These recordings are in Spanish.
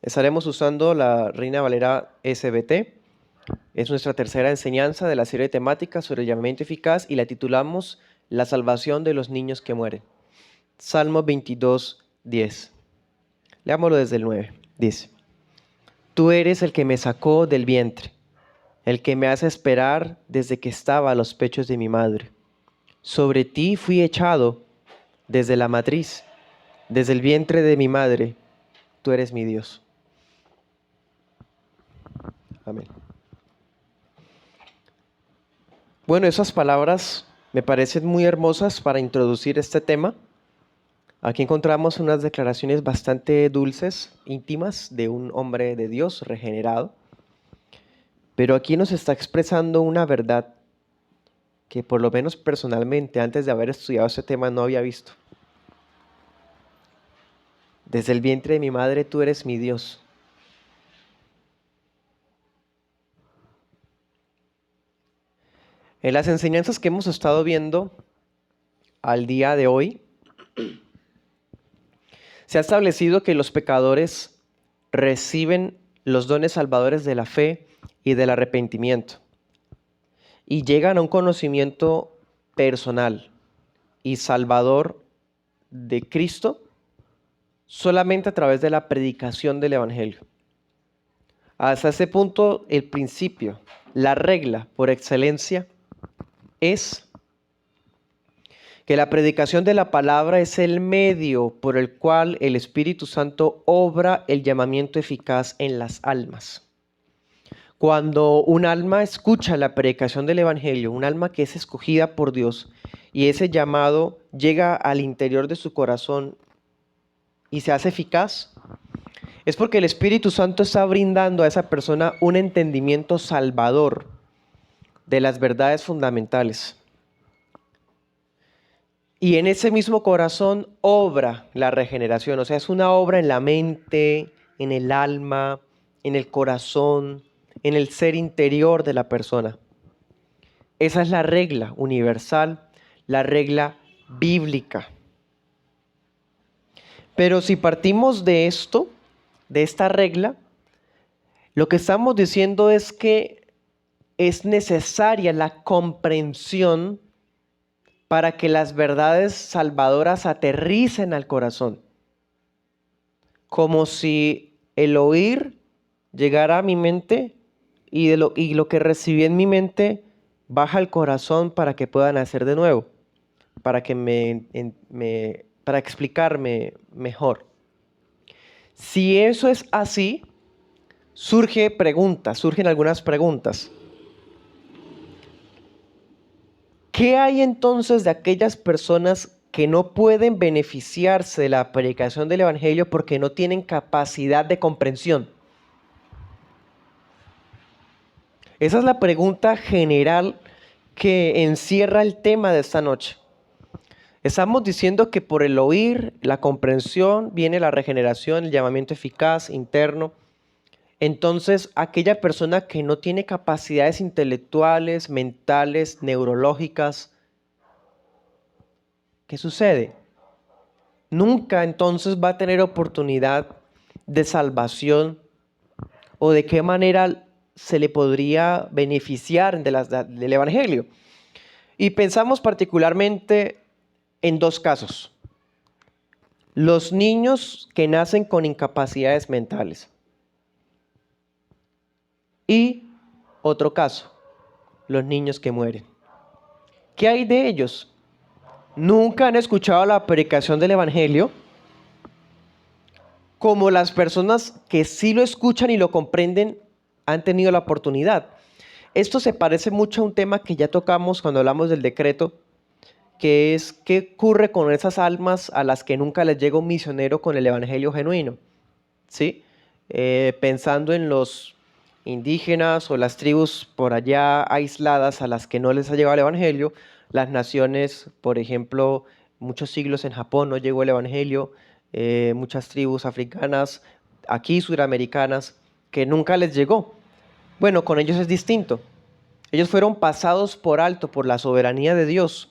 Estaremos usando la Reina Valera SBT. Es nuestra tercera enseñanza de la serie de temáticas sobre el llamamiento eficaz y la titulamos La salvación de los niños que mueren. Salmo 22, 10. Leámoslo desde el 9. Dice: Tú eres el que me sacó del vientre, el que me hace esperar desde que estaba a los pechos de mi madre. Sobre ti fui echado desde la matriz, desde el vientre de mi madre. Tú eres mi Dios. Amén. Bueno, esas palabras me parecen muy hermosas para introducir este tema. Aquí encontramos unas declaraciones bastante dulces, íntimas, de un hombre de Dios regenerado. Pero aquí nos está expresando una verdad que por lo menos personalmente, antes de haber estudiado este tema, no había visto. Desde el vientre de mi madre tú eres mi Dios. En las enseñanzas que hemos estado viendo al día de hoy, se ha establecido que los pecadores reciben los dones salvadores de la fe y del arrepentimiento y llegan a un conocimiento personal y salvador de Cristo solamente a través de la predicación del Evangelio. Hasta ese punto, el principio, la regla por excelencia es que la predicación de la palabra es el medio por el cual el Espíritu Santo obra el llamamiento eficaz en las almas. Cuando un alma escucha la predicación del Evangelio, un alma que es escogida por Dios, y ese llamado llega al interior de su corazón y se hace eficaz, es porque el Espíritu Santo está brindando a esa persona un entendimiento salvador de las verdades fundamentales. Y en ese mismo corazón obra la regeneración, o sea, es una obra en la mente, en el alma, en el corazón, en el ser interior de la persona. Esa es la regla universal, la regla bíblica. Pero si partimos de esto, de esta regla, lo que estamos diciendo es que es necesaria la comprensión para que las verdades salvadoras aterricen al corazón. Como si el oír llegara a mi mente y lo que recibí en mi mente baja al corazón para que pueda nacer de nuevo, para para explicarme mejor. Si eso es así, surgen algunas preguntas. ¿Qué hay entonces de aquellas personas que no pueden beneficiarse de la predicación del Evangelio porque no tienen capacidad de comprensión? Esa es la pregunta general que encierra el tema de esta noche. Estamos diciendo que por el oír, la comprensión, viene la regeneración, el llamamiento eficaz, interno. Entonces, aquella persona que no tiene capacidades intelectuales, mentales, neurológicas, ¿qué sucede? Nunca entonces va a tener oportunidad de salvación o de qué manera se le podría beneficiar del Evangelio. Y pensamos particularmente en dos casos. Los niños que nacen con incapacidades mentales. Y otro caso, los niños que mueren. ¿Qué hay de ellos? Nunca han escuchado la predicación del Evangelio, como las personas que sí lo escuchan y lo comprenden han tenido la oportunidad. Esto se parece mucho a un tema que ya tocamos cuando hablamos del decreto, que es qué ocurre con esas almas a las que nunca les llega un misionero con el Evangelio genuino, ¿sí? Pensando en los indígenas o las tribus por allá aisladas a las que no les ha llegado el Evangelio, las naciones, por ejemplo, muchos siglos en Japón no llegó el Evangelio, muchas tribus africanas, aquí suramericanas, que nunca les llegó. Bueno, con ellos es distinto. Ellos fueron pasados por alto por la soberanía de Dios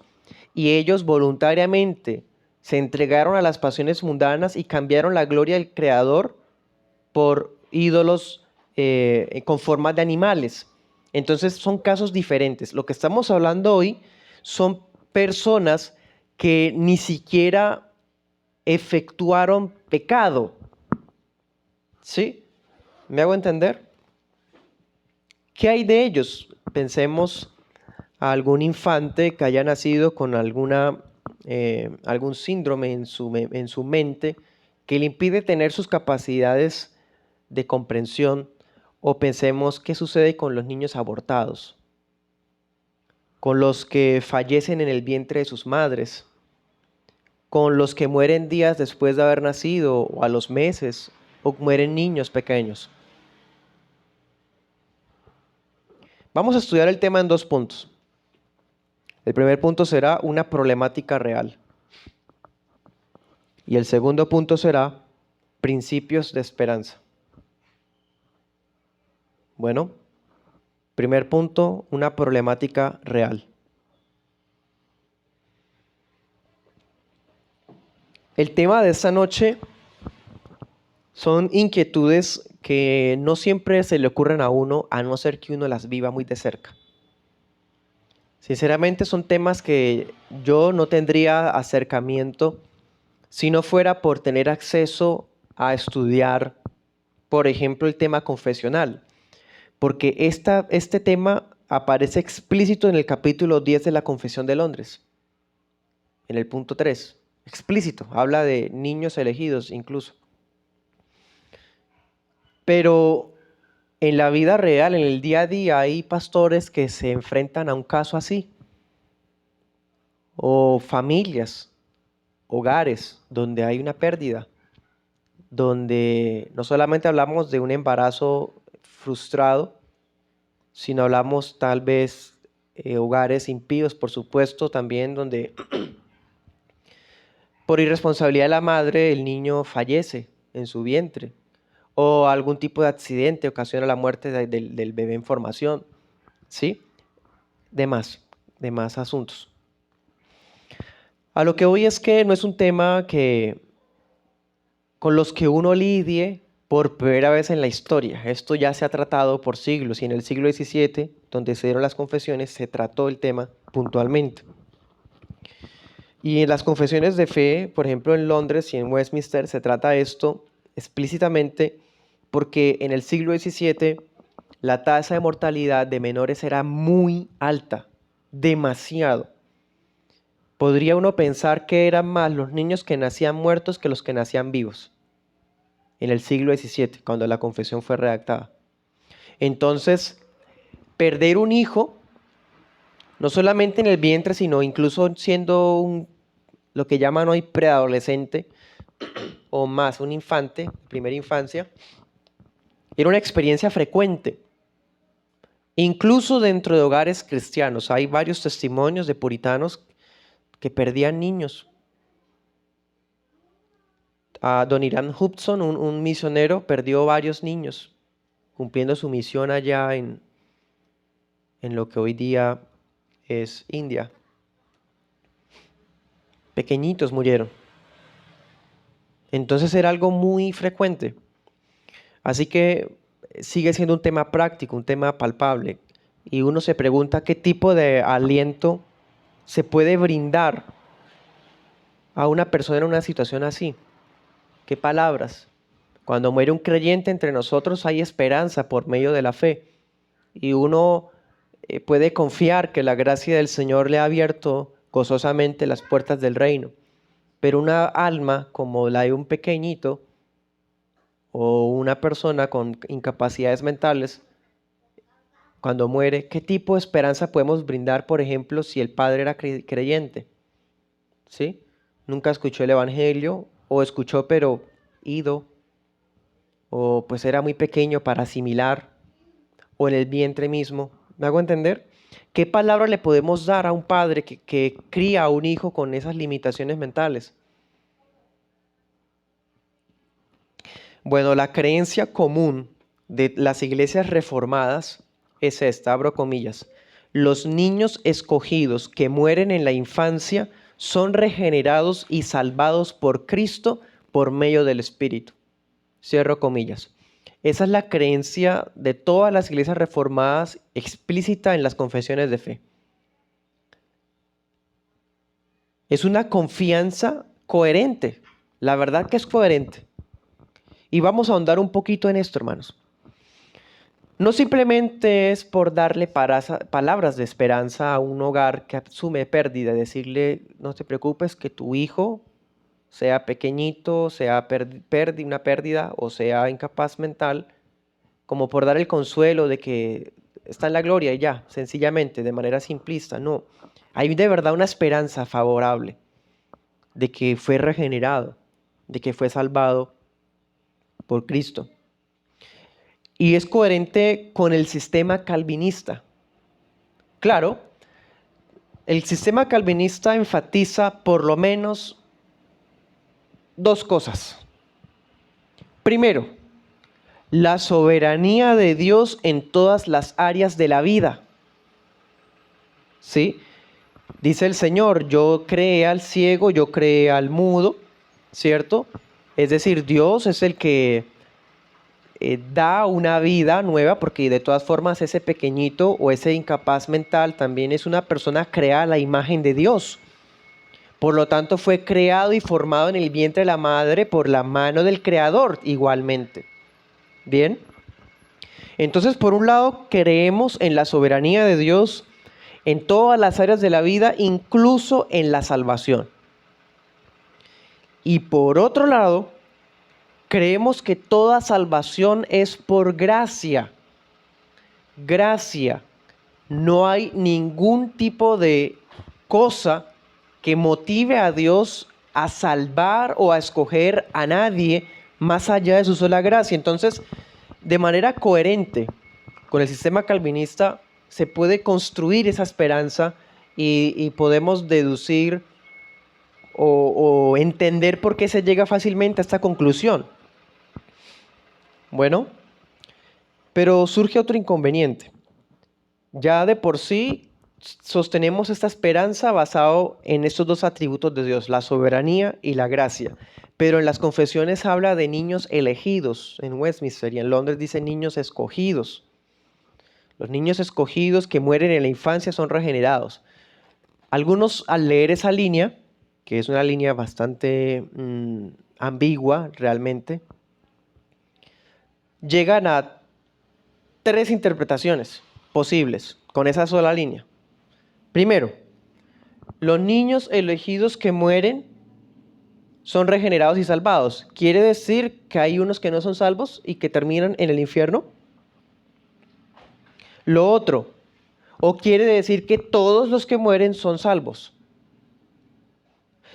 y ellos voluntariamente se entregaron a las pasiones mundanas y cambiaron la gloria del Creador por ídolos con formas de animales. Entonces son casos diferentes. Lo que estamos hablando hoy son personas que ni siquiera efectuaron pecado. ¿Sí? ¿Me hago entender? ¿Qué hay de ellos? Pensemos a algún infante que haya nacido con algún síndrome en su mente que le impide tener sus capacidades de comprensión, o pensemos qué sucede con los niños abortados, con los que fallecen en el vientre de sus madres, con los que mueren días después de haber nacido o a los meses, o mueren niños pequeños. Vamos a estudiar el tema en 2 puntos. El primer punto será una problemática real. Y el segundo punto será principios de esperanza. Bueno, primer punto, una problemática real. El tema de esta noche son inquietudes que no siempre se le ocurren a uno, a no ser que uno las viva muy de cerca. Sinceramente son temas que yo no tendría acercamiento si no fuera por tener acceso a estudiar, por ejemplo, el tema confesional. Porque este tema aparece explícito en el capítulo 10 de la Confesión de Londres, en el punto 3. Explícito, habla de niños elegidos incluso. Pero en la vida real, en el día a día, hay pastores que se enfrentan a un caso así. O familias, hogares, donde hay una pérdida, donde no solamente hablamos de un embarazo frustrado, sino hablamos tal vez hogares impíos, por supuesto, también donde por irresponsabilidad de la madre el niño fallece en su vientre, o algún tipo de accidente ocasiona la muerte del bebé en formación, ¿sí? Demás asuntos. A lo que voy es que no es un tema con los que uno lidie por primera vez en la historia. Esto ya se ha tratado por siglos, y en el siglo XVII, donde se dieron las confesiones, se trató el tema puntualmente. Y en las confesiones de fe, por ejemplo en Londres y en Westminster, se trata esto explícitamente porque en el siglo XVII la tasa de mortalidad de menores era muy alta, demasiado. Podría uno pensar que eran más los niños que nacían muertos que los que nacían vivos en el siglo XVII, cuando la confesión fue redactada. Entonces, perder un hijo, no solamente en el vientre, sino incluso siendo lo que llaman hoy preadolescente, o más, un infante, primera infancia, era una experiencia frecuente. Incluso dentro de hogares cristianos, hay varios testimonios de puritanos que perdían niños. Adoniram Hudson, un misionero, perdió varios niños cumpliendo su misión allá en lo que hoy día es India. Pequeñitos murieron. Entonces era algo muy frecuente. Así que sigue siendo un tema práctico, un tema palpable. Y uno se pregunta qué tipo de aliento se puede brindar a una persona en una situación así. ¿Qué palabras? Cuando muere un creyente entre nosotros hay esperanza por medio de la fe. Y uno puede confiar que la gracia del Señor le ha abierto gozosamente las puertas del reino. Pero una alma como la de un pequeñito o una persona con incapacidades mentales, cuando muere, ¿qué tipo de esperanza podemos brindar, por ejemplo, si el padre era creyente? ¿Sí? Nunca escuchó el evangelio, o escuchó pero ido, o pues era muy pequeño para asimilar, o en el vientre mismo. ¿Me hago entender? ¿Qué palabra le podemos dar a un padre que cría a un hijo con esas limitaciones mentales? Bueno, la creencia común de las iglesias reformadas es esta, abro comillas: los niños escogidos que mueren en la infancia son regenerados y salvados por Cristo por medio del Espíritu. Cierro comillas. Esa es la creencia de todas las iglesias reformadas explícita en las confesiones de fe. Es una confianza coherente. La verdad que es coherente. Y vamos a ahondar un poquito en esto, hermanos. No simplemente es por darle palabras de esperanza a un hogar que asume pérdida, decirle, no te preocupes que tu hijo, sea pequeñito, sea una pérdida o sea incapaz mental, como por dar el consuelo de que está en la gloria y ya, sencillamente, de manera simplista. No, hay de verdad una esperanza favorable de que fue regenerado, de que fue salvado por Cristo. Y es coherente con el sistema calvinista. Claro, el sistema calvinista enfatiza por lo menos dos cosas. Primero, la soberanía de Dios en todas las áreas de la vida. ¿Sí? Dice el Señor, yo creé al ciego, yo creé al mudo, ¿cierto? Es decir, Dios es el que da una vida nueva, porque de todas formas ese pequeñito o ese incapaz mental también es una persona creada a la imagen de Dios. Por lo tanto, fue creado y formado en el vientre de la madre por la mano del Creador igualmente. ¿Bien? Entonces, por un lado, creemos en la soberanía de Dios en todas las áreas de la vida, incluso en la salvación. Y por otro lado, creemos que toda salvación es por gracia. Gracia. No hay ningún tipo de cosa que motive a Dios a salvar o a escoger a nadie más allá de su sola gracia. Entonces, de manera coherente con el sistema calvinista, se puede construir esa esperanza y podemos deducir o entender por qué se llega fácilmente a esta conclusión. Bueno, pero surge otro inconveniente. Ya de por sí sostenemos esta esperanza basado en estos dos atributos de Dios, la soberanía y la gracia. Pero en las confesiones habla de niños elegidos en Westminster y en Londres dice niños escogidos. Los niños escogidos que mueren en la infancia son regenerados. Algunos al leer esa línea, que es una línea bastante ambigua realmente, llegan a tres interpretaciones posibles con esa sola línea. Primero, los niños elegidos que mueren son regenerados y salvados. ¿Quiere decir que hay unos que no son salvos y que terminan en el infierno? Lo otro, ¿o quiere decir que todos los que mueren son salvos?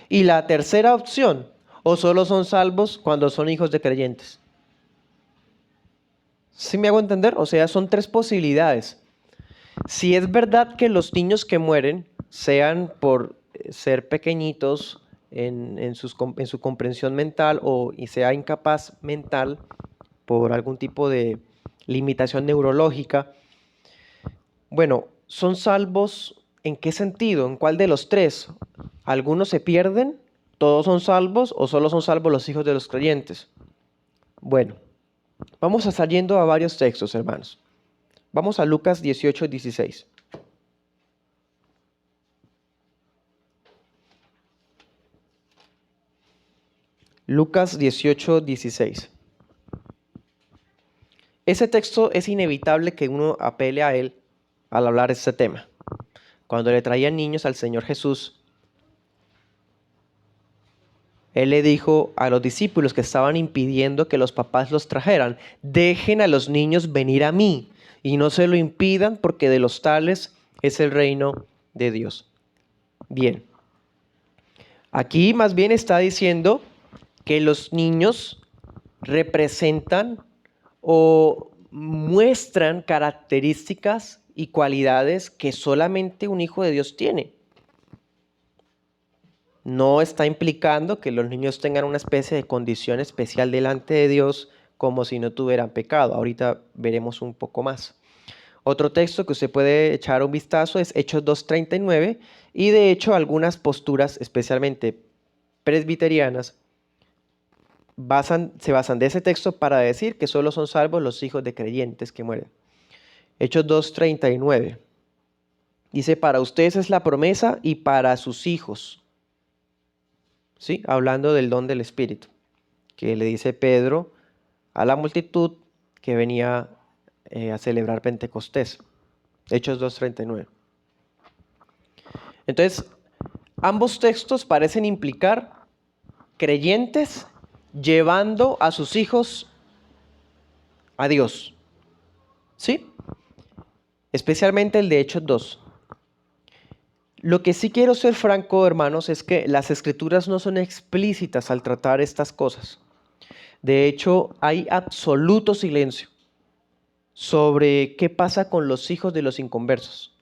Y la tercera opción, ¿o solo son salvos cuando son hijos de creyentes? ¿Sí me hago entender? O sea, son tres posibilidades. Si es verdad que los niños que mueren, sean por ser pequeñitos en su comprensión mental y sea incapaz mental por algún tipo de limitación neurológica, bueno, ¿son salvos en qué sentido? ¿En cuál de los tres? ¿Algunos se pierden? ¿Todos son salvos o solo son salvos los hijos de los creyentes? Bueno, vamos a estar yendo a varios textos, hermanos. Vamos a Lucas 18, 16. Lucas 18, 16. Ese texto es inevitable que uno apele a él al hablar de este tema. Cuando le traían niños al Señor Jesús, Él le dijo a los discípulos que estaban impidiendo que los papás los trajeran, dejen a los niños venir a mí y no se lo impidan porque de los tales es el reino de Dios. Bien, aquí más bien está diciendo que los niños representan o muestran características y cualidades que solamente un hijo de Dios tiene. No está implicando que los niños tengan una especie de condición especial delante de Dios como si no tuvieran pecado. Ahorita veremos un poco más. Otro texto que usted puede echar un vistazo es Hechos 2:39 y de hecho algunas posturas, especialmente presbiterianas, se basan de ese texto para decir que solo son salvos los hijos de creyentes que mueren. Hechos 2:39. Dice, para ustedes es la promesa y para sus hijos. ¿Sí? Hablando del don del Espíritu, que le dice Pedro a la multitud que venía a celebrar Pentecostés. Hechos 2:39. Entonces, ambos textos parecen implicar creyentes llevando a sus hijos a Dios. ¿Sí? Especialmente el de Hechos 2. Lo que sí quiero ser franco, hermanos, es que las escrituras no son explícitas al tratar estas cosas. De hecho, hay absoluto silencio sobre qué pasa con los hijos de los inconversos.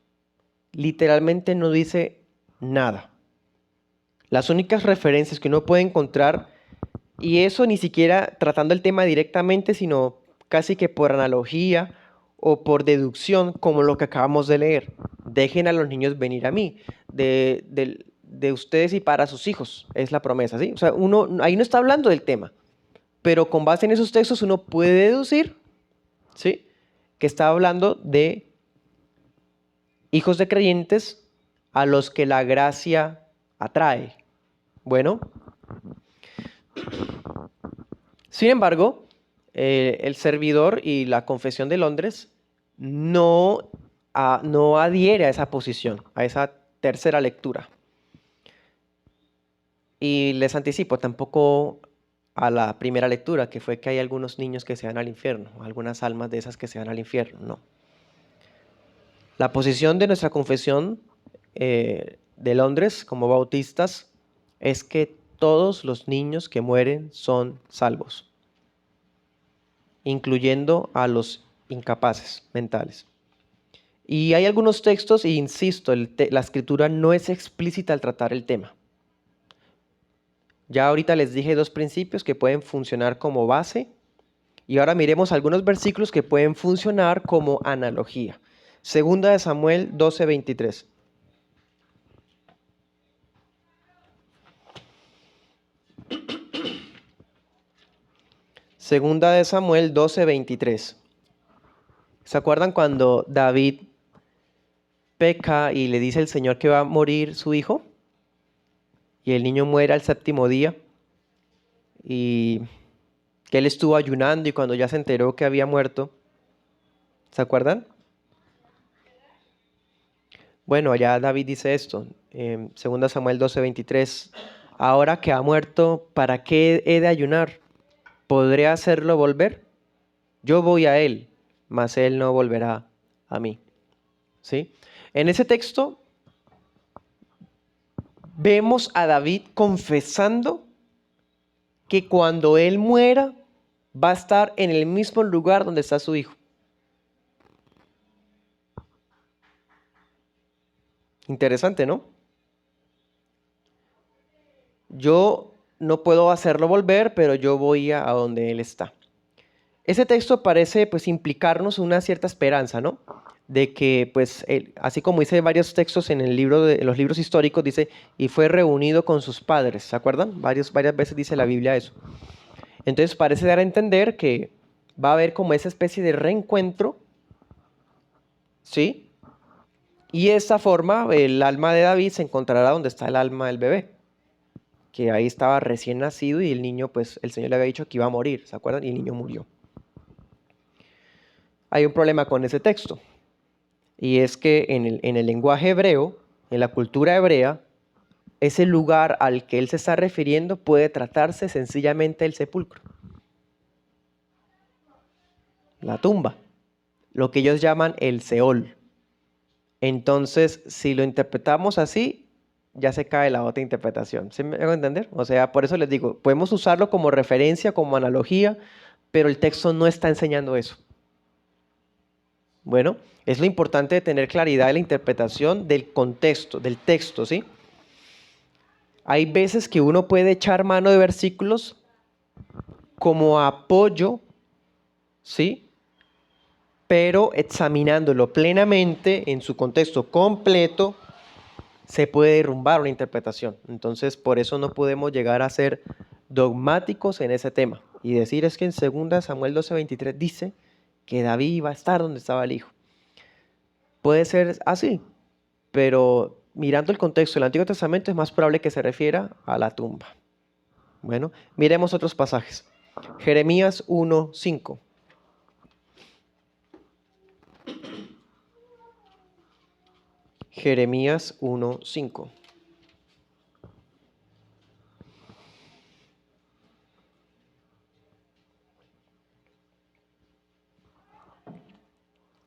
Literalmente no dice nada. Las únicas referencias que uno puede encontrar, y eso ni siquiera tratando el tema directamente, sino casi que por analogía o por deducción, como lo que acabamos de leer. Dejen a los niños venir a mí, de ustedes y para sus hijos, es la promesa, ¿sí? O sea, uno ahí no está hablando del tema, pero con base en esos textos uno puede deducir, ¿sí?, que está hablando de hijos de creyentes a los que la gracia atrae. Bueno, sin embargo, el servidor y la Confesión de Londres no adhiere a esa posición, a esa tercera lectura. Y les anticipo, tampoco a la primera lectura, que fue que hay algunos niños que se van al infierno, algunas almas de esas que se van al infierno, no. La posición de nuestra Confesión de Londres, como bautistas, es que todos los niños que mueren son salvos, incluyendo a los incapaces mentales. Y hay algunos textos, e insisto, la escritura no es explícita al tratar el tema. Ya ahorita les dije dos principios que pueden funcionar como base, y ahora miremos algunos versículos que pueden funcionar como analogía. Segunda de Samuel 12:23. Segunda de Samuel 12:23. ¿Se acuerdan cuando David peca y le dice al Señor que va a morir su hijo? Y el niño muere al séptimo día. Y que él estuvo ayunando y cuando ya se enteró que había muerto. ¿Se acuerdan? Bueno, allá David dice esto. Segunda Samuel 12:23. Ahora que ha muerto, ¿para qué he de ayunar? ¿Podré hacerlo volver? Yo voy a él, mas él no volverá a mí. ¿Sí? En ese texto vemos a David confesando que cuando él muera va a estar en el mismo lugar donde está su hijo. Interesante, ¿no? Yo no puedo hacerlo volver, pero yo voy a donde él está. Ese texto parece pues implicarnos una cierta esperanza, ¿no? De que pues así como dice varios textos en el libro en los libros históricos, dice, y fue reunido con sus padres, ¿se acuerdan? Varias veces dice la Biblia eso. Entonces parece dar a entender que va a haber como esa especie de reencuentro, ¿sí? Y de esta forma el alma de David se encontrará donde está el alma del bebé, que ahí estaba recién nacido y el niño, pues el Señor le había dicho que iba a morir, ¿se acuerdan? Y el niño murió. Hay un problema con ese texto, y es que en el lenguaje hebreo, en la cultura hebrea, ese lugar al que él se está refiriendo puede tratarse sencillamente del sepulcro, la tumba, lo que ellos llaman el Seol. Entonces, si lo interpretamos así, ya se cae la otra interpretación. ¿Sí me hago entender? O sea, por eso les digo, podemos usarlo como referencia, como analogía, pero el texto no está enseñando eso. Bueno, es lo importante de tener claridad en la interpretación del contexto, del texto, ¿sí? Hay veces que uno puede echar mano de versículos como apoyo, ¿sí? Pero examinándolo plenamente en su contexto completo, se puede derrumbar una interpretación. Entonces, por eso no podemos llegar a ser dogmáticos en ese tema. Y decir es que en 2 Samuel 12:23 dice que David iba a estar donde estaba el hijo. Puede ser así, pero mirando el contexto del Antiguo Testamento es más probable que se refiera a la tumba. Bueno, miremos otros pasajes. Jeremías 1:5. Jeremías 1:5.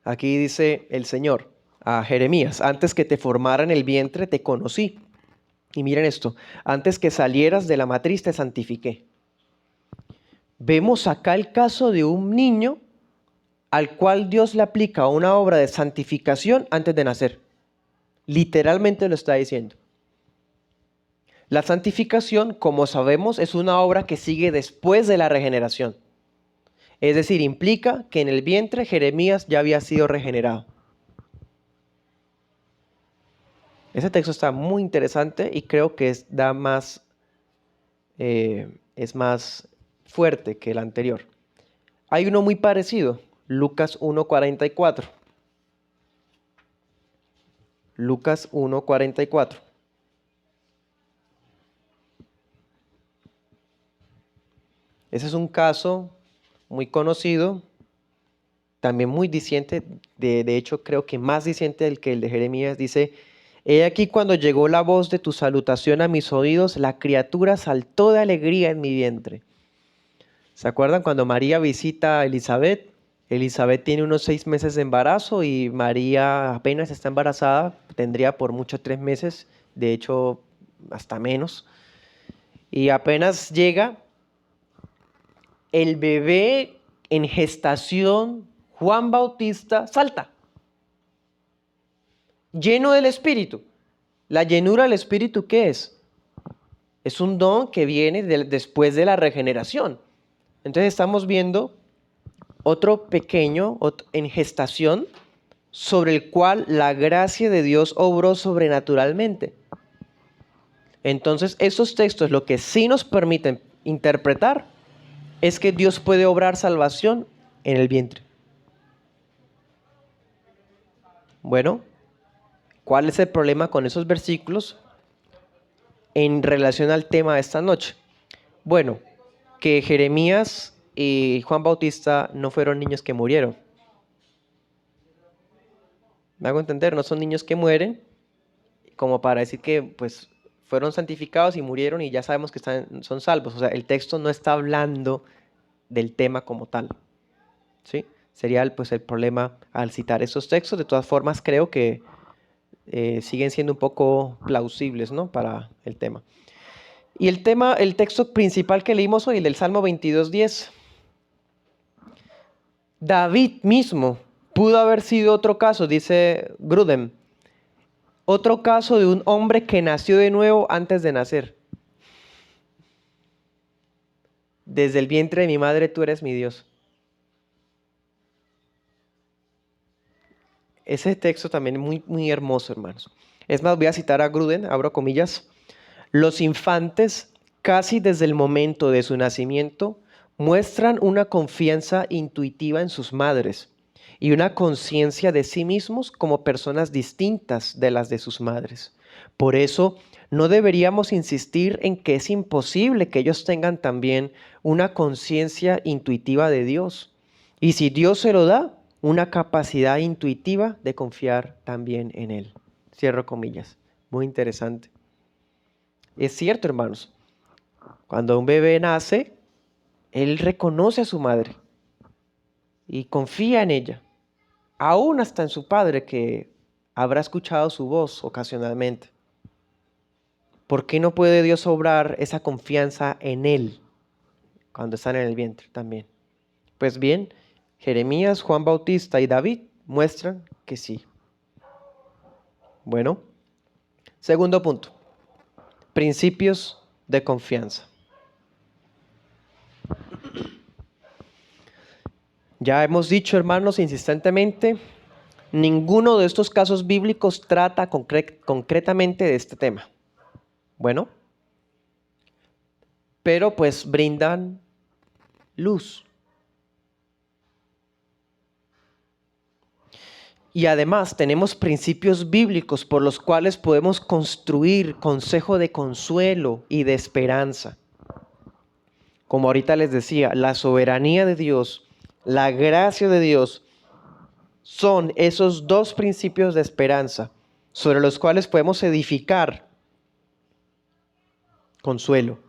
Aquí dice el Señor a Jeremías: antes que te formara en el vientre te conocí. Y miren esto: antes que salieras de la matriz te santifiqué. Vemos acá el caso de un niño al cual Dios le aplica una obra de santificación antes de nacer. Literalmente lo está diciendo. La santificación, como sabemos, es una obra que sigue después de la regeneración. Es decir, implica que en el vientre Jeremías ya había sido regenerado. Ese texto está muy interesante y creo que es más fuerte que el anterior. Hay uno muy parecido, Lucas 1:44. Lucas 1:44. Ese es un caso muy conocido, también muy diciente, de hecho creo que más diciente del que el de Jeremías. Dice: he aquí cuando llegó la voz de tu salutación a mis oídos, la criatura saltó de alegría en mi vientre. ¿Se acuerdan cuando María visita a Elizabeth? Elizabeth tiene unos 6 meses de embarazo y María apenas está embarazada, tendría por mucho 3 meses, de hecho hasta menos. Y apenas llega el bebé en gestación, Juan Bautista salta, lleno del Espíritu. La llenura del Espíritu, ¿qué es? Es un don que viene después de la regeneración. Entonces estamos viendo otro pequeño en gestación sobre el cual la gracia de Dios obró sobrenaturalmente. Entonces, esos textos lo que sí nos permiten interpretar es que Dios puede obrar salvación en el vientre. Bueno, ¿cuál es el problema con esos versículos en relación al tema de esta noche? Bueno, que Jeremías y Juan Bautista no fueron niños que murieron. ¿Me hago entender? No son niños que mueren como para decir que pues fueron santificados y murieron y ya sabemos que son salvos. O sea, el texto no está hablando del tema como tal, ¿sí? Sería el problema al citar esos textos. De todas formas, creo que siguen siendo un poco plausibles, ¿no?, para el tema. Y el texto principal que leímos hoy, el del Salmo 22:10. David mismo pudo haber sido otro caso, dice Grudem. Otro caso de un hombre que nació de nuevo antes de nacer. Desde el vientre de mi madre tú eres mi Dios. Ese texto también es muy, muy hermoso, hermanos. Es más, voy a citar a Gruden, abro comillas. Los infantes, casi desde el momento de su nacimiento, muestran una confianza intuitiva en sus madres y una conciencia de sí mismos como personas distintas de las de sus madres. Por eso, no deberíamos insistir en que es imposible que ellos tengan también una conciencia intuitiva de Dios. Y si Dios se lo da, una capacidad intuitiva de confiar también en Él. Cierro comillas. Muy interesante. Es cierto, hermanos. Cuando un bebé nace, él reconoce a su madre y confía en ella, aún hasta en su padre, que habrá escuchado su voz ocasionalmente. ¿Por qué no puede Dios obrar esa confianza en Él cuando están en el vientre también? Pues bien, Jeremías, Juan Bautista y David muestran que sí. Bueno, segundo punto. Principios de confianza. Ya hemos dicho, hermanos, insistentemente, ninguno de estos casos bíblicos trata concretamente de este tema. Bueno, pero pues brindan luz. Y además tenemos principios bíblicos por los cuales podemos construir consejo de consuelo y de esperanza. Como ahorita les decía, la soberanía de Dios, la gracia de Dios, son esos dos principios de esperanza sobre los cuales podemos edificar consuelo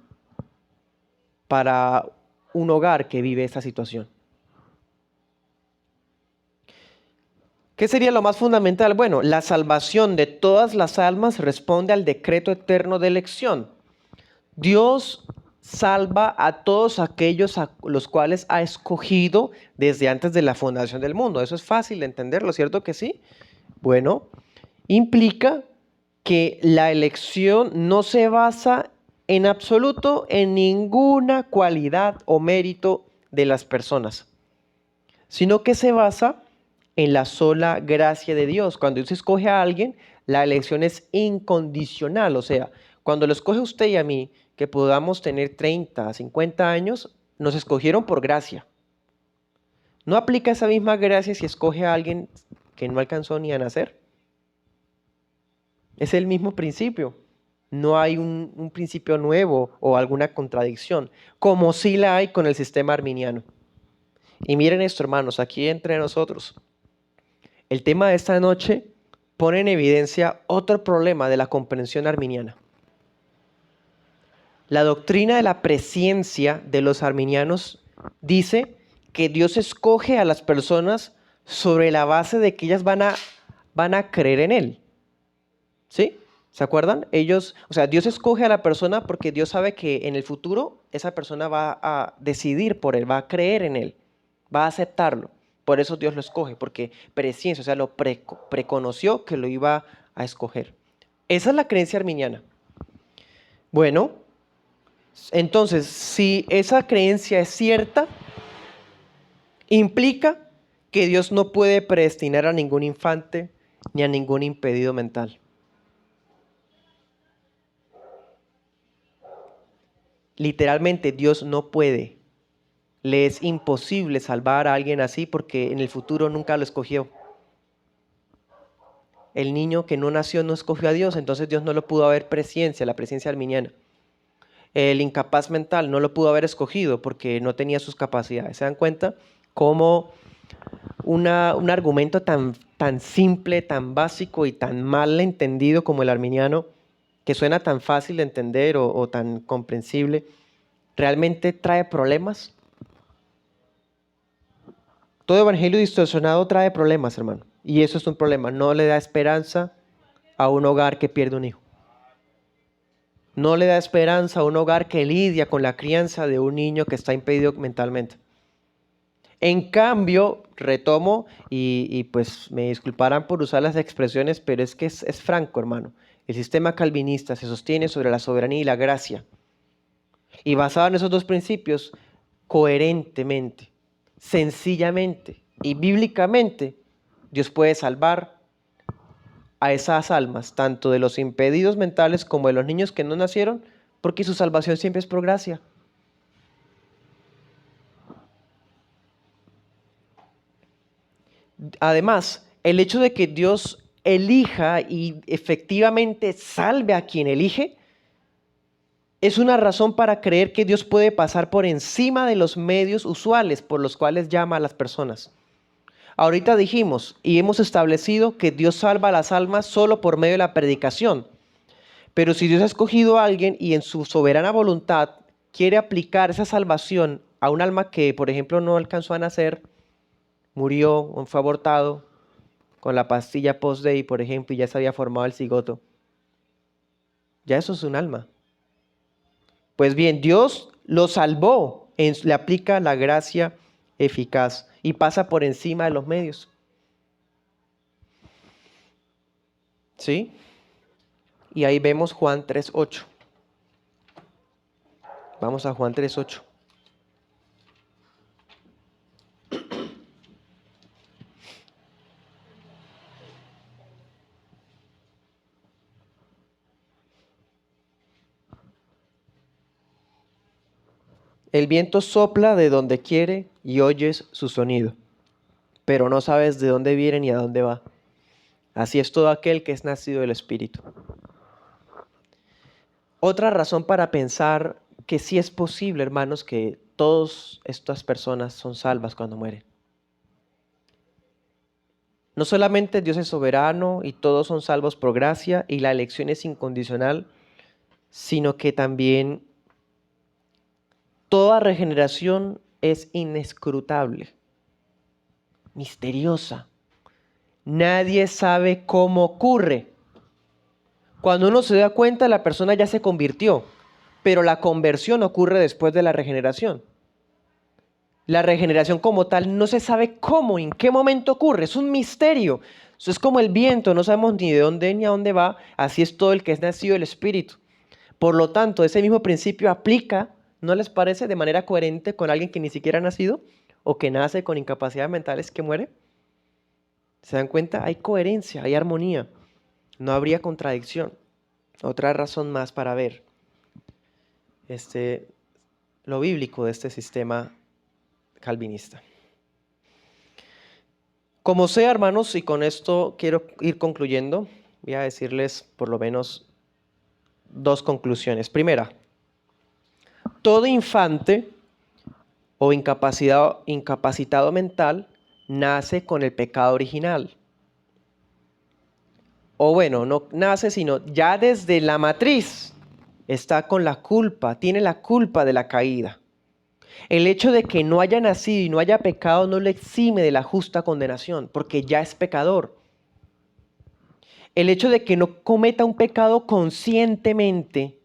para un hogar que vive esta situación. ¿Qué sería lo más fundamental? Bueno, la salvación de todas las almas responde al decreto eterno de elección. Dios salva a todos aquellos a los cuales ha escogido desde antes de la fundación del mundo. Eso es fácil de entenderlo, ¿cierto que sí? Bueno, implica que la elección no se basa en absoluto en ninguna cualidad o mérito de las personas, sino que se basa en la sola gracia de Dios. Cuando Dios escoge a alguien, la elección es incondicional. O sea, cuando lo escoge usted y a mí, que podamos tener 30, 50 años, nos escogieron por gracia. No aplica esa misma gracia si escoge a alguien que no alcanzó ni a nacer. Es el mismo principio. No hay un principio nuevo o alguna contradicción, como sí la hay con el sistema arminiano. Y miren esto, hermanos, aquí entre nosotros. El tema de esta noche pone en evidencia otro problema de la comprensión arminiana. La doctrina de la presciencia de los arminianos dice que Dios escoge a las personas sobre la base de que ellas van a creer en Él. ¿Sí? ¿Se acuerdan? Dios escoge a la persona porque Dios sabe que en el futuro esa persona va a decidir por Él, va a creer en Él, va a aceptarlo. Por eso Dios lo escoge, porque presciencia, o sea, lo preconoció que lo iba a escoger. Esa es la creencia arminiana. Bueno, entonces, si esa creencia es cierta, implica que Dios no puede predestinar a ningún infante ni a ningún impedido mental. Literalmente, Dios no puede. Le es imposible salvar a alguien así porque en el futuro nunca lo escogió. El niño que no nació no escogió a Dios, entonces Dios no lo pudo haber presciencia, la presciencia arminiana. El incapaz mental no lo pudo haber escogido porque no tenía sus capacidades. ¿Se dan cuenta? Cómo un argumento tan simple, tan básico y tan mal entendido como el arminiano, que suena tan fácil de entender o tan comprensible, realmente trae problemas. Todo evangelio distorsionado trae problemas, hermano. Y eso es un problema. No le da esperanza a un hogar que pierde un hijo. No le da esperanza a un hogar que lidia con la crianza de un niño que está impedido mentalmente. En cambio, retomo y pues me disculparán por usar las expresiones, pero es que es franco, hermano. El sistema calvinista se sostiene sobre la soberanía y la gracia. Y basado en esos dos principios, coherentemente, sencillamente y bíblicamente, Dios puede salvar a esas almas, tanto de los impedidos mentales como de los niños que no nacieron, porque su salvación siempre es por gracia. Además, el hecho de que Dios elija y efectivamente salve a quien elige, es una razón para creer que Dios puede pasar por encima de los medios usuales por los cuales llama a las personas. Ahorita dijimos y hemos establecido que Dios salva a las almas solo por medio de la predicación. Pero si Dios ha escogido a alguien y en su soberana voluntad quiere aplicar esa salvación a un alma que, por ejemplo, no alcanzó a nacer, murió o fue abortado con la pastilla post-day, por ejemplo, y ya se había formado el cigoto, ya eso es un alma. Pues bien, Dios lo salvó, le aplica la gracia eficaz y pasa por encima de los medios. ¿Sí? Y ahí vemos Juan 3:8. Vamos a Juan 3:8. El viento sopla de donde quiere y oyes su sonido, pero no sabes de dónde viene ni a dónde va. Así es todo aquel que es nacido del Espíritu. Otra razón para pensar que sí es posible, hermanos, que todas estas personas son salvas cuando mueren. No solamente Dios es soberano y todos son salvos por gracia y la elección es incondicional, sino que también toda regeneración es inescrutable, misteriosa. Nadie sabe cómo ocurre. Cuando uno se da cuenta, la persona ya se convirtió, pero la conversión ocurre después de la regeneración. La regeneración como tal no se sabe cómo, en qué momento ocurre, es un misterio. Eso es como el viento, no sabemos ni de dónde ni a dónde va, así es todo el que es nacido del Espíritu. Por lo tanto, ese mismo principio aplica, ¿no les parece?, de manera coherente con alguien que ni siquiera ha nacido o que nace con incapacidades mentales que muere. ¿Se dan cuenta? Hay coherencia, hay armonía, no habría contradicción. Otra razón más para ver lo bíblico de este sistema calvinista. Como sea, hermanos, y con esto quiero ir concluyendo, voy a decirles por lo menos dos conclusiones. Primera, todo infante o incapacitado mental nace con el pecado original. O bueno, no nace, sino ya desde la matriz está con la culpa, tiene la culpa de la caída. El hecho de que no haya nacido y no haya pecado no le exime de la justa condenación, porque ya es pecador. El hecho de que no cometa un pecado conscientemente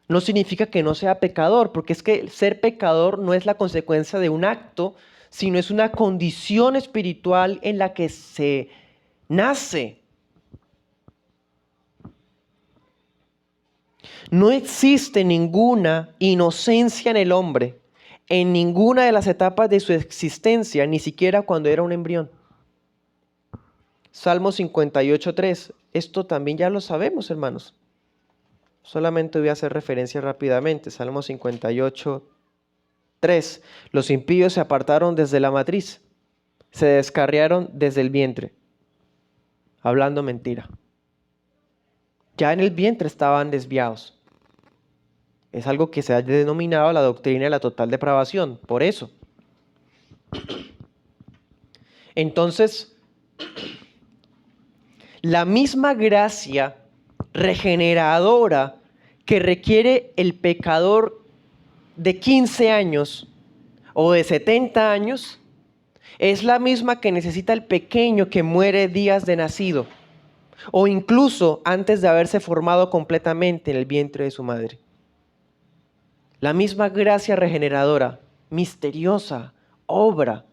no significa que no sea pecador, porque es que ser pecador no es la consecuencia de un acto, sino es una condición espiritual en la que se nace. No existe ninguna inocencia en el hombre, en ninguna de las etapas de su existencia, ni siquiera cuando era un embrión. Salmo 58:3. Esto también ya lo sabemos, hermanos. Solamente voy a hacer referencia rápidamente. Salmo 58:3. Los impíos se apartaron desde la matriz, se descarriaron desde el vientre, hablando mentira. Ya en el vientre estaban desviados. Es algo que se ha denominado la doctrina de la total depravación, por eso. Entonces, la misma gracia regeneradora que requiere el pecador de 15 años o de 70 años, es la misma que necesita el pequeño que muere días de nacido o incluso antes de haberse formado completamente en el vientre de su madre. La misma gracia regeneradora, misteriosa, obra,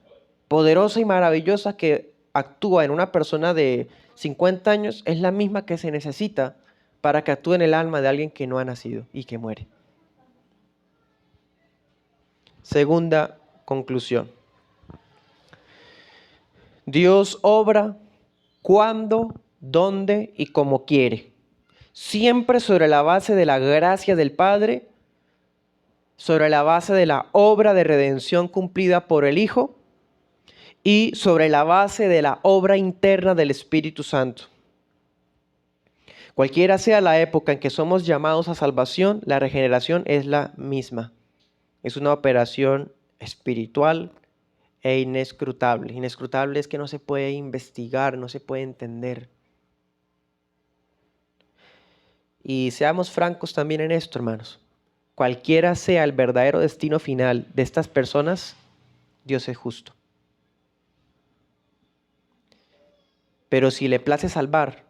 poderosa y maravillosa que actúa en una persona de 50 años es la misma que se necesita para que actúe en el alma de alguien que no ha nacido y que muere. Segunda conclusión. Dios obra cuando, dónde y como quiere. Siempre sobre la base de la gracia del Padre, sobre la base de la obra de redención cumplida por el Hijo y sobre la base de la obra interna del Espíritu Santo. Cualquiera sea la época en que somos llamados a salvación, la regeneración es la misma. Es una operación espiritual e inescrutable. Inescrutable es que no se puede investigar, no se puede entender. Y seamos francos también en esto, hermanos. Cualquiera sea el verdadero destino final de estas personas, Dios es justo. Pero si le place salvar,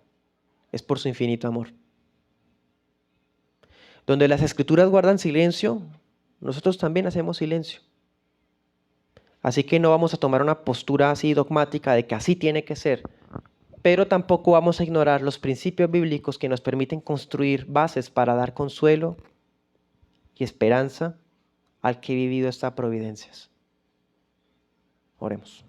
es por su infinito amor. Donde las Escrituras guardan silencio, nosotros también hacemos silencio. Así que no vamos a tomar una postura así dogmática de que así tiene que ser, pero tampoco vamos a ignorar los principios bíblicos que nos permiten construir bases para dar consuelo y esperanza al que ha vivido estas providencias. Oremos.